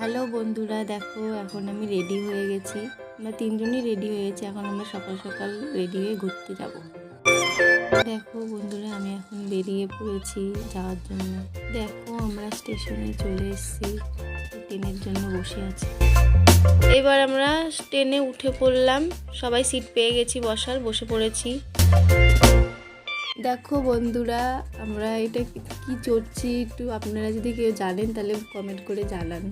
Hello বন্ধুরা, দেখো এখন আমি রেডি হয়ে গেছি। আমরা তিনজনই রেডি হয়েছি। এখন আমরা সকাল সকাল রেডি হয়ে ঘুরতে যাব। দেখো বন্ধুরা, আমি এখন বেরিয়ে পড়েছি যাওয়ার জন্য। দেখো আমরা স্টেশনে চলে এসেছি, ট্রেনের জন্য বসে আছি। এবার আমরা ট্রেনে উঠে পড়লাম, সবাই সিট পেয়ে গেছি বসার, বসে পড়েছি। দেখো বন্ধুরা, আমরা এটা কি চড়ছি একটু আপনারা যদি কেউ জানেন তাহলে কমেন্ট করে জানান।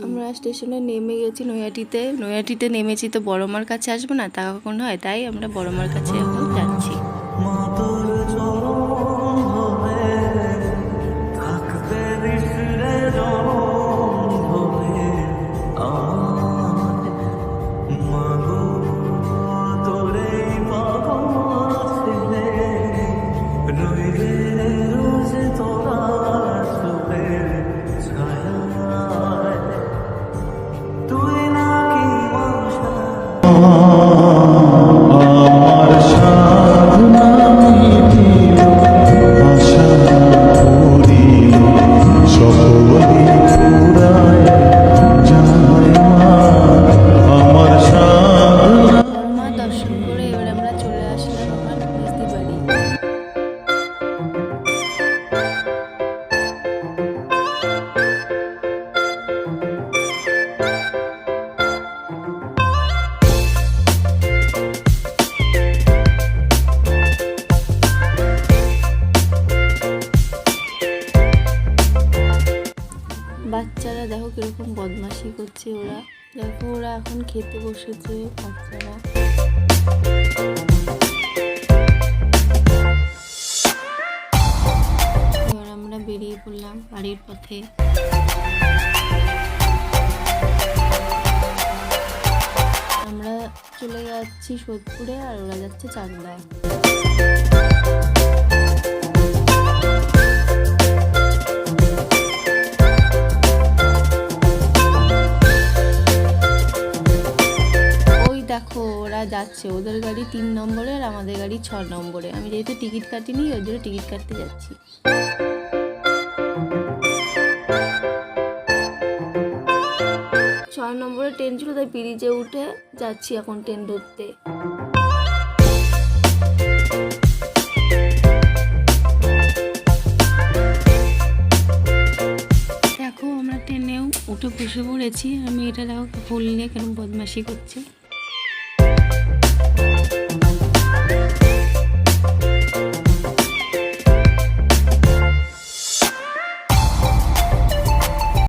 আমরা স্টেশনে নেমে গেছি নৈহাটিতে নেমেছি। তো বড়মার কাছে আসবো না, তা কখন হয়, তাই আমরা বড়মার কাছে এখন যাচ্ছি। বাচ্চারা দেখো কিরকম বদমাশি করছে। ওরা এখন খেতে বসেছে বাচ্চারা। এবার আমরা বেরিয়ে পড়লাম বাড়ির পথে। আমরা চলে যাচ্ছি সোদপুরে, আর ওরা যাচ্ছে চাকদায়। দেখো ওরা যাচ্ছে, ওদের গাড়ি 3 নম্বরে আর আমাদের গাড়ি 6 নম্বরে। আমি যেহেতু টিকিট কাটিনি, ওই জন্য টিকিট কাটতে যাচ্ছি। 6 নম্বরে ট্রেন ছিল, তাই ব্রিজে উঠে যাচ্ছি এখন ট্রেন ধরতে। দেখো আমরা ট্রেনেও উঠে বসে পড়েছি। আমি এটা দেখো ফুল নিয়ে কেন বদমাশি করছে।